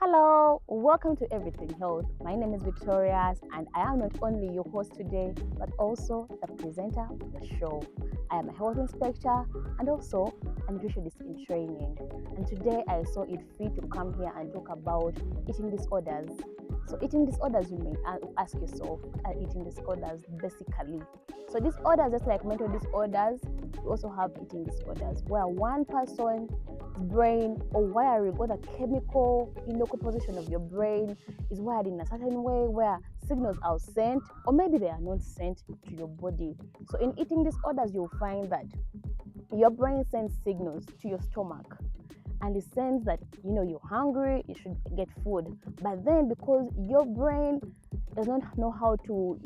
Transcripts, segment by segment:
Hello, welcome to Everything Health. My name is Victoria, and I am not only your host today, but also the presenter of the show. I am a health inspector and also a nutritionist in training. And today I saw it fit to come here and talk about eating disorders. So, eating disorders, you may ask yourself, what are eating disorders basically? So, disorders, just like mental disorders, we also have eating disorders, where one person's brain or wiring or the chemical composition of your brain is wired in a certain way where signals are sent or maybe they are not sent to your body. So in eating disorders, you'll find that your brain sends signals to your stomach and it sends that you're hungry, you should get food. But then because your brain does not know how to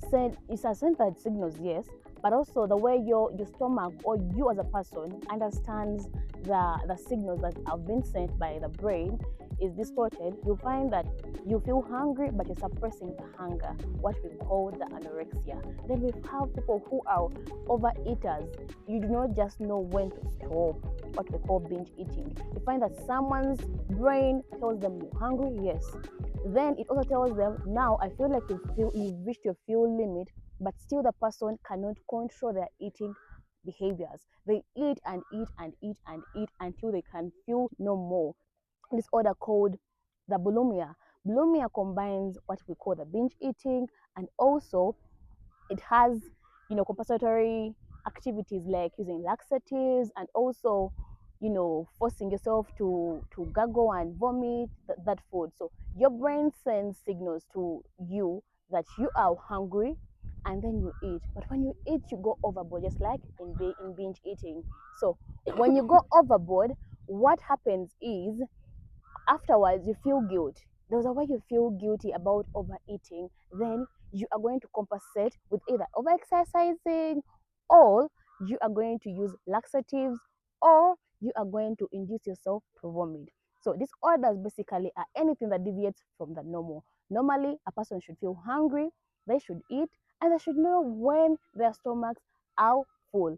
send that signals, yes, but also the way your stomach or you as a person understands the signals that have been sent by the brain is distorted. You'll find that you feel hungry but you're suppressing the hunger, what we call the anorexia. Then we have people who are overeaters. You do not just know when to stop, what we call binge eating. You find that someone's brain tells them you're hungry, yes. Then it also tells them, now I feel like you've reached your fuel limit, but still the person cannot control their eating behaviors. They eat and eat and eat and eat until they can feel no more. Disorder called the bulimia. Bulimia combines what we call the binge eating, and also it has compensatory activities like using laxatives and also forcing yourself to gargle and vomit that food. So your brain sends signals to you that you are hungry and then you eat, but when you eat you go overboard, just like in binge eating. So when you go overboard, what happens is afterwards you feel guilt. There's a way you feel guilty about overeating, then you are going to compensate with either overexercising, or you are going to use laxatives, or you are going to induce yourself to vomit. So disorders basically are anything that deviates from the normal. Normally a person should feel hungry, they should eat, and they should know when their stomachs are full.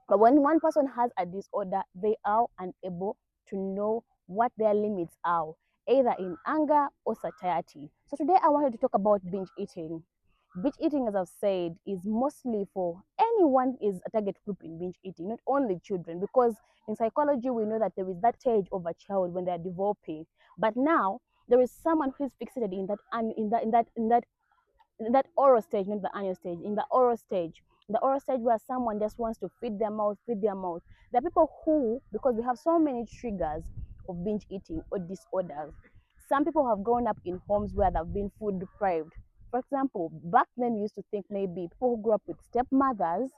But when one person has a disorder, they are unable to know what their limits are, either in anger or satiety. So today I wanted to talk about binge eating. Binge eating, as I've said, is mostly for anyone is a target group in binge eating, not only children, because in psychology we know that there is that stage of a child when they are developing. But now there is someone who is fixated in that oral stage, not the annual stage, in the oral stage. The oral stage where someone just wants to feed their mouth, feed their mouth. There are people who, because we have so many triggers of binge eating or disorders, some people have grown up in homes where they've been food deprived. For example, back then we used to think maybe people who grew up with stepmothers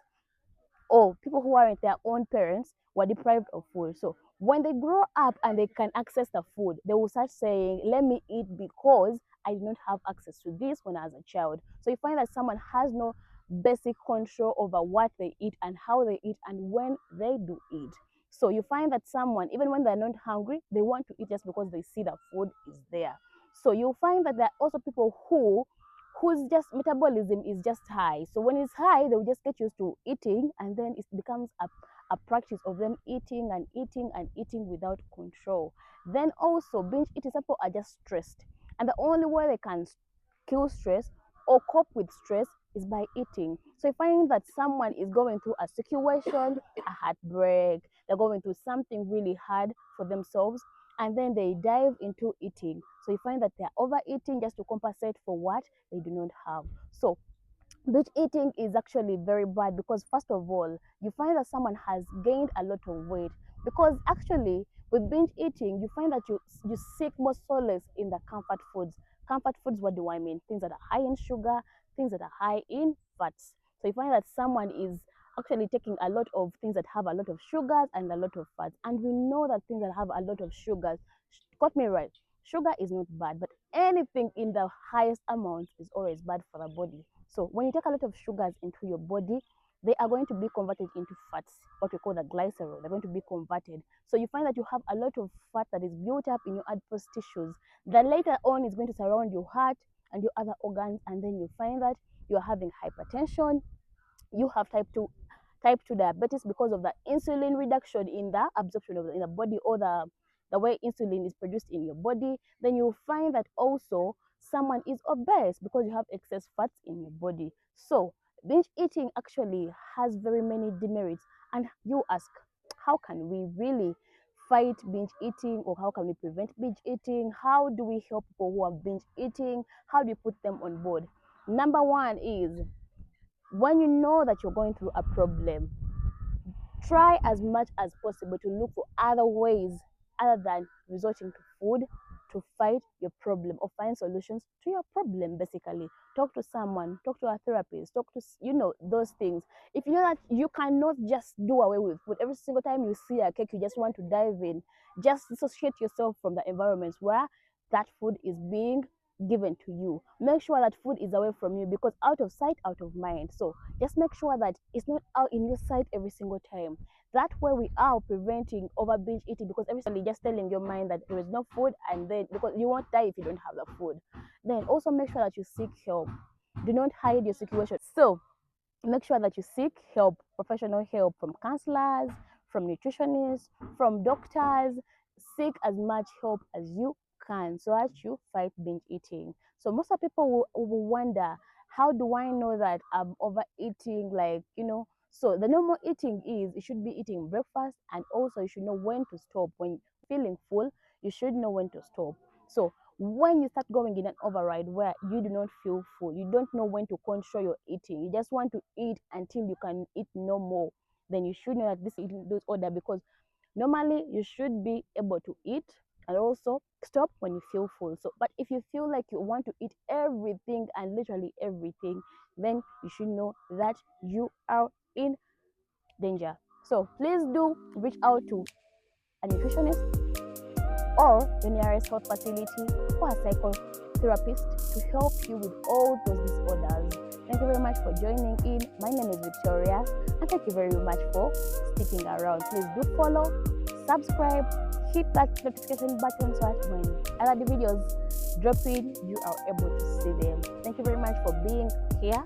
or people who aren't their own parents were deprived of food. So when they grow up and they can access the food, they will start saying, let me eat because I did not have access to this when I was a child. So you find that someone has no basic control over what they eat and how they eat and when they do eat. So you find that someone, even when they're not hungry, they want to eat just because they see the food is there. So you'll find that there are also people whose just metabolism is just high. So when it's high, they'll just get used to eating, and then it becomes a practice of them eating and eating and eating without control. Then also binge eating, people are just stressed, and the only way they can kill stress or cope with stress is by eating. So you find that someone is going through a situation, a heartbreak, they're going through something really hard for themselves, and then they dive into eating. So you find that they're overeating just to compensate for what they do not have. So binge eating is actually very bad because first of all, you find that someone has gained a lot of weight, because actually with binge eating you find that you seek more solace in the comfort foods. Comfort foods, what do I mean? Things that are high in sugar, things that are high in fats. So you find that someone is actually taking a lot of things that have a lot of sugars and a lot of fats, and we know that things that have a lot of sugars, got me right, sugar is not bad, but anything in the highest amount is always bad for the body. So when you take a lot of sugars into your body, they are going to be converted into fats, what we call the glycerol. They're going to be converted. So you find that you have a lot of fat that is built up in your adipose tissues that later on is going to surround your heart and your other organs, and then you find that you are having hypertension, you have type 2 diabetes because of the insulin reduction in the absorption of in the body, or the way insulin is produced in your body, then you'll find that also someone is obese because you have excess fats in your body. So binge eating actually has very many demerits. And you ask, how can we really fight binge eating, or how can we prevent binge eating? How do we help people who are binge eating? How do you put them on board? Number one is, when you know that you're going through a problem, try as much as possible to look for other ways other than resorting to food to fight your problem or find solutions to your problem. Basically, talk to someone, talk to a therapist, talk to those things. If you know that you cannot just do away with food, every single time you see a cake you just want to dive in, just dissociate yourself from the environments where that food is being given to you. Make sure that food is away from you, because out of sight, out of mind. So just make sure that it's not out in your sight every single time. That way we are preventing over binge eating, because every just telling your mind that there is no food, and then because you won't die if you don't have the food. Then also make sure that you seek help. Do not hide your situation. So make sure that you seek help, professional help, from counselors, from nutritionists, from doctors. Seek as much help as you can so that you fight binge eating. So most of people will wonder, how do I know that I'm overeating? So the normal eating is, you should be eating breakfast, and also you should know when to stop. When feeling full, you should know when to stop. So when you start going in an override where you do not feel full, you don't know when to control your eating, you just want to eat until you can eat no more, then you should know that this is eating disorder, because normally you should be able to eat and also stop when you feel full. So but if you feel like you want to eat everything and literally everything, then you should know that you are in danger. So please do reach out to a nutritionist or the nearest health facility or a psychotherapist to help you with all those disorders. Thank you very much for joining in. My name is Victoria, and thank you very much for sticking around. Please do follow, subscribe, hit that notification button so that when other videos drop in, you are able to see them. Thank you very much for being here.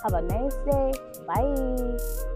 Have a nice day. Bye.